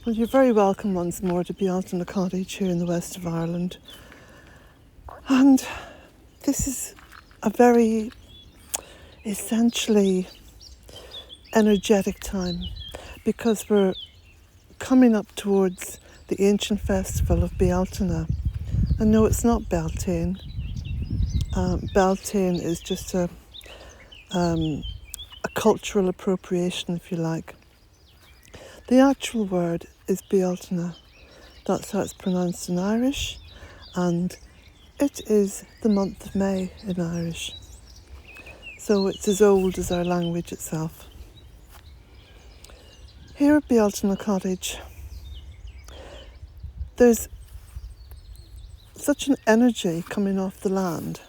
Well, you're very welcome once more to Bealtaine Cottage here in the west of Ireland. And this is a very essentially energetic time because we're coming up towards the ancient festival of Bealtaine. And no, it's not Bealtaine. Bealtaine is just a cultural appropriation, if you like. The actual word is Bealtaine. That's how it's pronounced in Irish, and it is the month of May in Irish. So it's as old as our language itself. Here at Bealtaine Cottage, there's such an energy coming off the land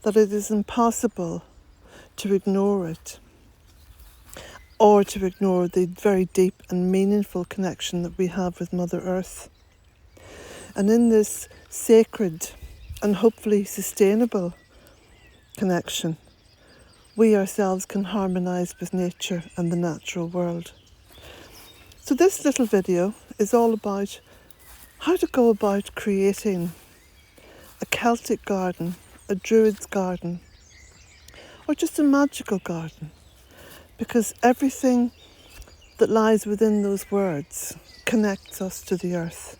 that it is impossible to ignore it, or to ignore the very deep and meaningful connection that we have with Mother Earth. And in this sacred and hopefully sustainable connection, we ourselves can harmonise with nature and the natural world. So this little video is all about how to go about creating a Celtic garden, a Druid's garden, or just a magical garden, because everything that lies within those words connects us to the earth.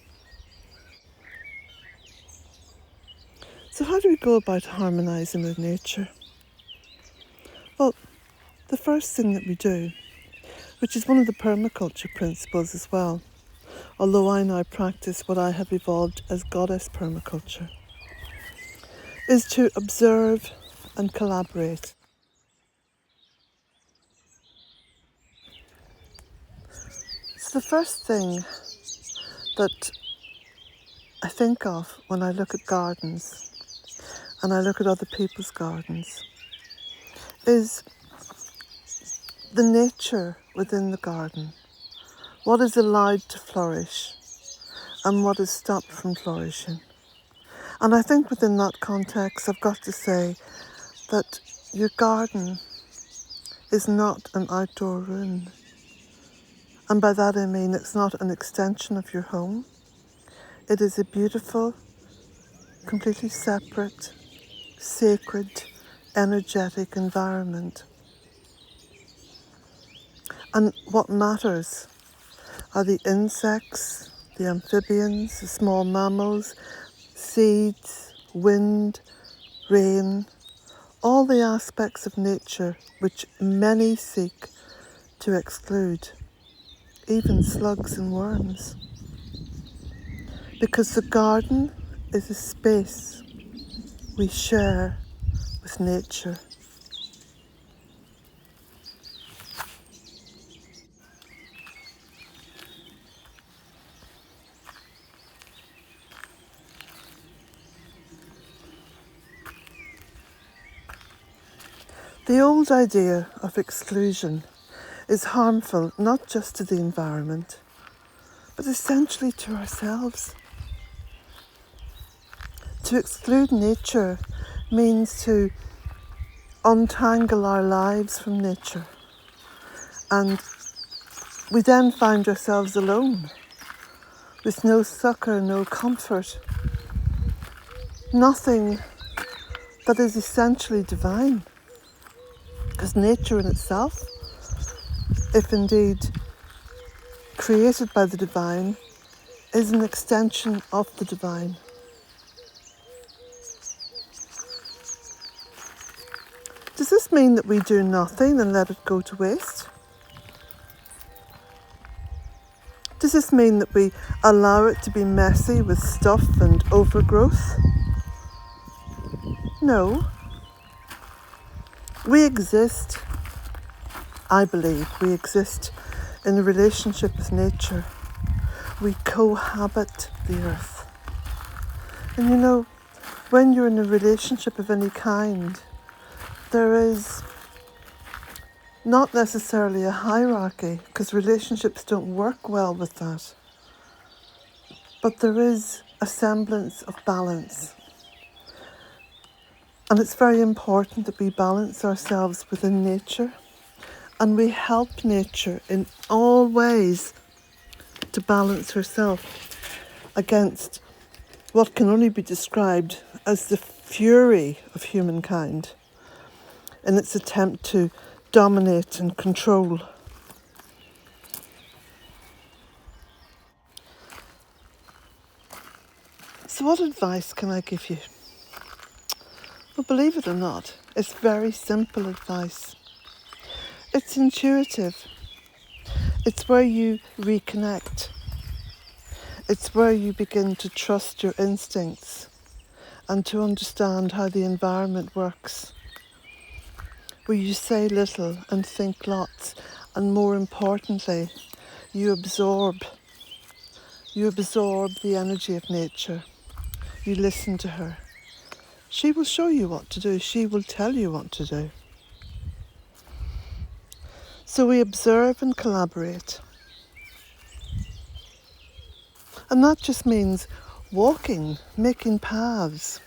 So how do we go about harmonising with nature? Well, the first thing that we do, which is one of the permaculture principles as well, although I now practice what I have evolved as goddess permaculture, is to observe and collaborate. So the first thing that I think of when I look at gardens and I look at other people's gardens is the nature within the garden. What is allowed to flourish and what is stopped from flourishing. And I think within that context I've got to say that your garden is not an outdoor room. And by that I mean it's not an extension of your home. It is a beautiful, completely separate, sacred, energetic environment. And what matters are the insects, the amphibians, the small mammals, seeds, wind, rain, all the aspects of nature which many seek to exclude, even slugs and worms. Because the garden is a space we share with nature. The old idea of exclusion is harmful not just to the environment, but essentially to ourselves. To exclude nature means to untangle our lives from nature, and we then find ourselves alone, with no succour, no comfort, nothing that is essentially divine. Because nature in itself, if indeed created by the divine, is an extension of the divine. Does this mean that we do nothing and let it go to waste? Does this mean that we allow it to be messy with stuff and overgrowth? No. We exist, I believe, we exist in a relationship with nature. We cohabit the earth. And you know, when you're in a relationship of any kind, there is not necessarily a hierarchy, because relationships don't work well with that. But there is a semblance of balance. And it's very important that we balance ourselves within nature, and we help nature in all ways to balance herself against what can only be described as the fury of humankind in its attempt to dominate and control. So what advice can I give you? Well, believe it or not, it's very simple advice. It's intuitive. It's where you reconnect. It's where you begin to trust your instincts and to understand how the environment works. Where you say little and think lots, and more importantly, you absorb the energy of nature. You listen to her. She will show you what to do. She will tell you what to do. So we observe and collaborate. And that just means walking, making paths,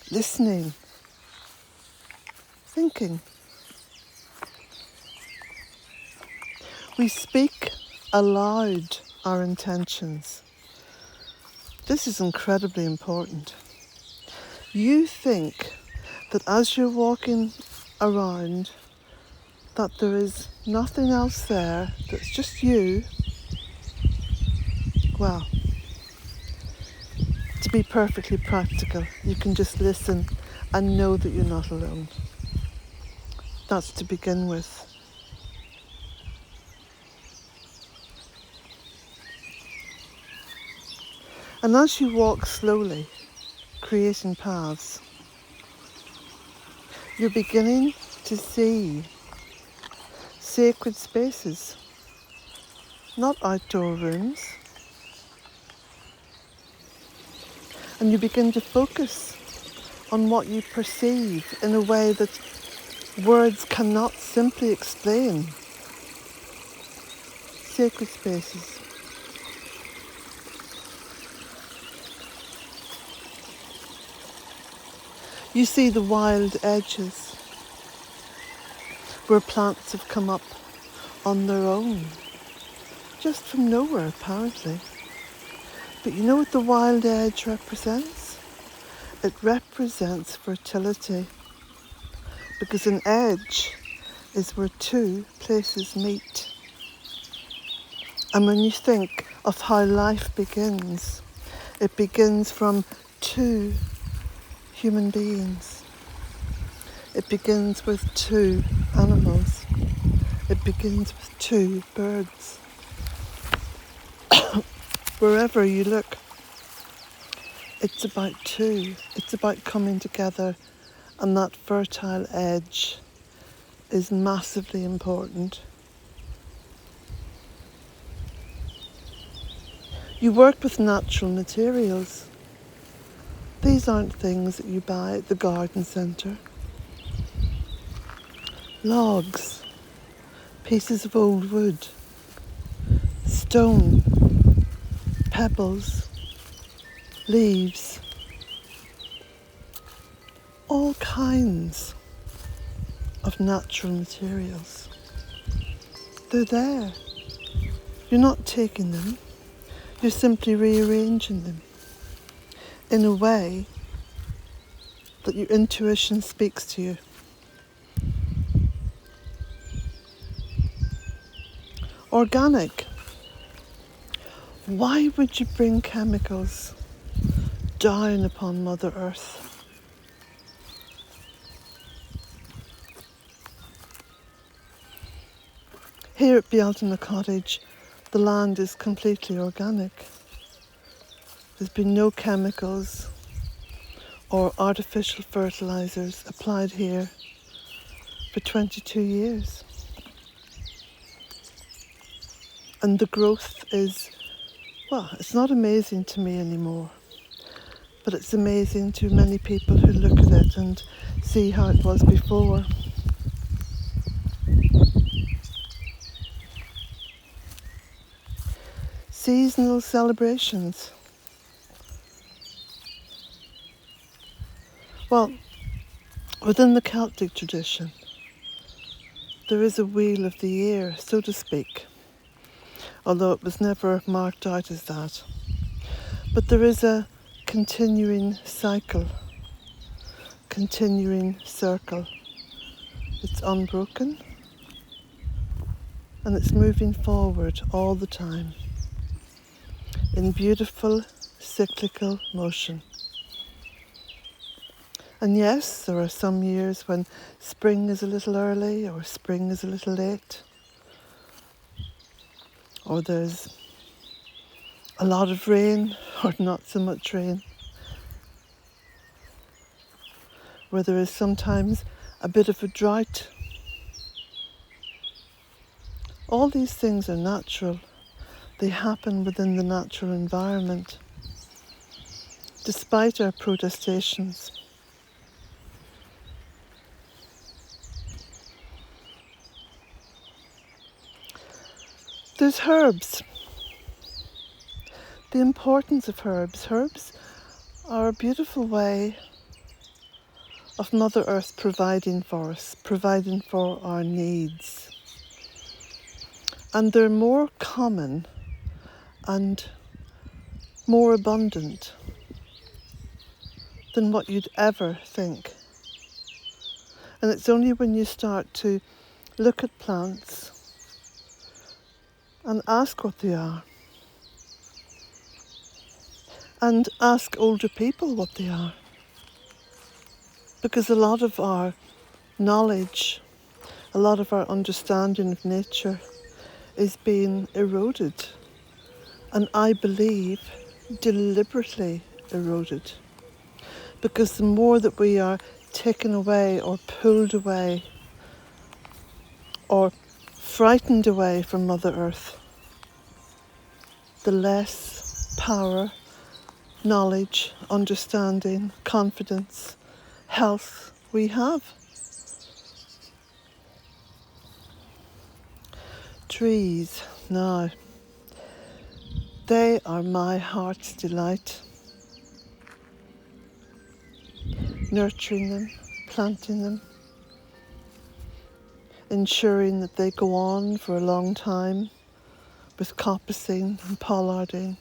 listening, thinking. We speak aloud our intentions. This is incredibly important. You think that as you're walking around, that there is nothing else there, that's just you. Well, to be perfectly practical, you can just listen and know that you're not alone. That's to begin with. And as you walk slowly, creating paths, you're beginning to see sacred spaces, not outdoor rooms. And you begin to focus on what you perceive in a way that words cannot simply explain. Sacred spaces. You see the wild edges where plants have come up on their own, just from nowhere apparently. But you know what the wild edge represents? It represents fertility, because an edge is where two places meet. And when you think of how life begins, it begins from two human beings. It begins with two animals. It begins with two birds. Wherever you look, it's about two. It's about coming together, and that fertile edge is massively important. You work with natural materials. These aren't things that you buy at the garden centre. Logs, pieces of old wood, stone, pebbles, leaves, all kinds of natural materials. They're there. You're not taking them, you're simply rearranging them in a way that your intuition speaks to you. Organic. Why would you bring chemicals down upon Mother Earth? Here at Bealtaine Cottage, the land is completely organic. There's been no chemicals or artificial fertilisers applied here for 22 years. And the growth is, well, it's not amazing to me anymore, but it's amazing to many people who look at it and see how it was before. Seasonal celebrations. Well, within the Celtic tradition, there is a wheel of the year, so to speak. although it was never marked out as that. But there is a continuing cycle, continuing circle. It's unbroken and it's moving forward all the time in beautiful cyclical motion. And yes, there are some years when spring is a little early or spring is a little late, or there's a lot of rain or not so much rain, where there is sometimes a bit of a drought. All these things are natural. They happen within the natural environment, despite our protestations. There's herbs. The importance of herbs. Herbs are a beautiful way of Mother Earth providing for us, providing for our needs. And they're more common and more abundant than what you'd ever think. And it's only when you start to look at plants and ask what they are, and ask older people what they are. Because a lot of our knowledge, a lot of our understanding of nature is being eroded, and I believe deliberately eroded. Because the more that we are taken away or pulled away or frightened away from Mother Earth, the less power, knowledge, understanding, confidence, health we have. Trees, now, they are my heart's delight. Nurturing them, planting them, ensuring that they go on for a long time with coppicing and pollarding.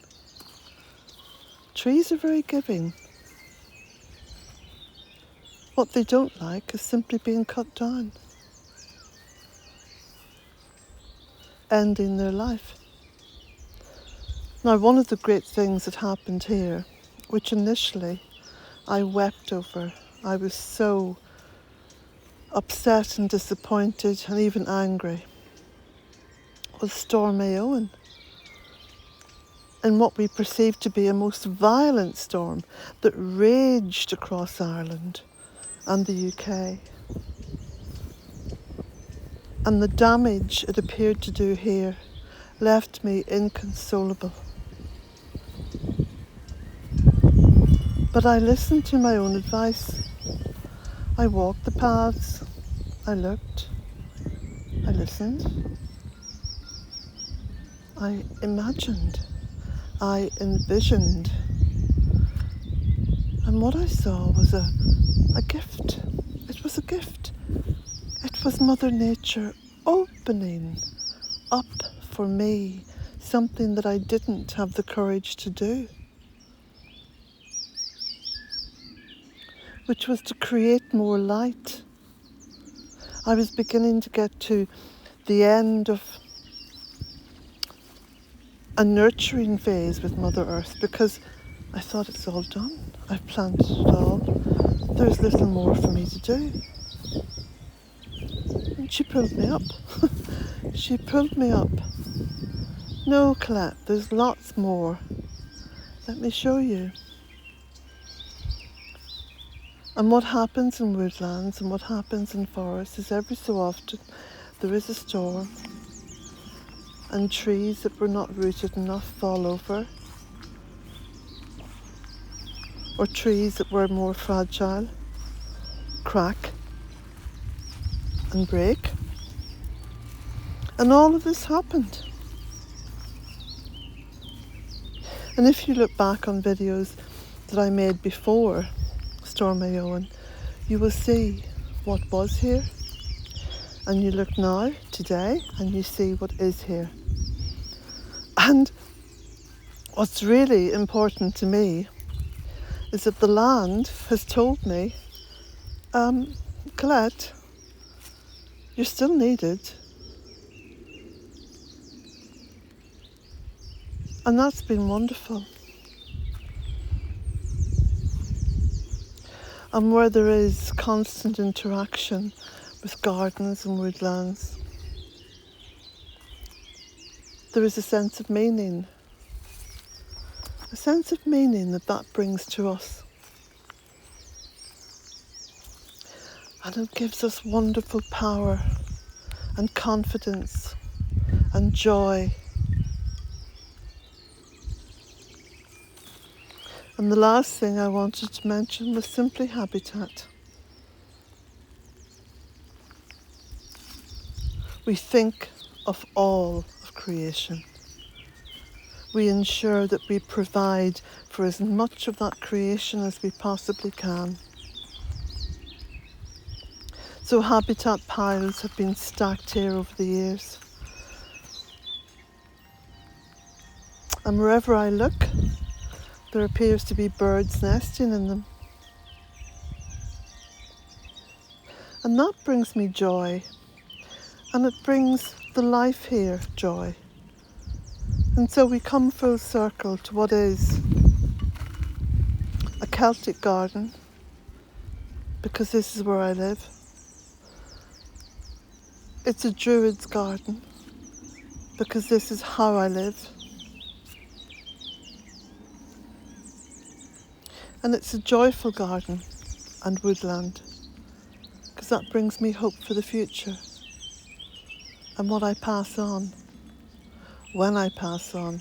Trees are very giving. What they don't like is simply being cut down, ending their life. Now, one of the great things that happened here, which initially I wept over, I was so upset and disappointed and even angry, was Storm Éowyn, and what we perceived to be a most violent storm that raged across Ireland and the UK. And the damage it appeared to do here left me inconsolable. But I listened to my own advice. I walked the paths, I looked, I listened, I imagined, I envisioned. And what I saw was a gift. It was a gift. It was Mother Nature opening up for me something that I didn't have the courage to do, which was to create more light. I was beginning to get to the end of a nurturing phase with Mother Earth, because I thought it's all done. I've planted it all. There's little more for me to do. And she pulled me up. She pulled me up. No, Colette, there's lots more. Let me show you. And what happens in woodlands and what happens in forests is every so often there is a storm and trees that were not rooted enough fall over, or trees that were more fragile crack and break. And all of this happened. And if you look back on videos that I made before Storm Éowyn, you will see what was here, and you look now, today, and you see what is here. And what's really important to me is that the land has told me, Colette, you're still needed. And that's been wonderful. And where there is constant interaction with gardens and woodlands, there is a sense of meaning. A sense of meaning that brings to us. And it gives us wonderful power and confidence and joy. And the last thing I wanted to mention was simply habitat. We think of all of creation. We ensure that we provide for as much of that creation as we possibly can. So habitat piles have been stacked here over the years. And wherever I look, there appears to be birds nesting in them. And that brings me joy. And it brings the life here joy. And so we come full circle to what is a Celtic garden, because this is where I live. It's a Druid's garden, because this is how I live. And it's a joyful garden and woodland, because that brings me hope for the future and what I pass on when I pass on.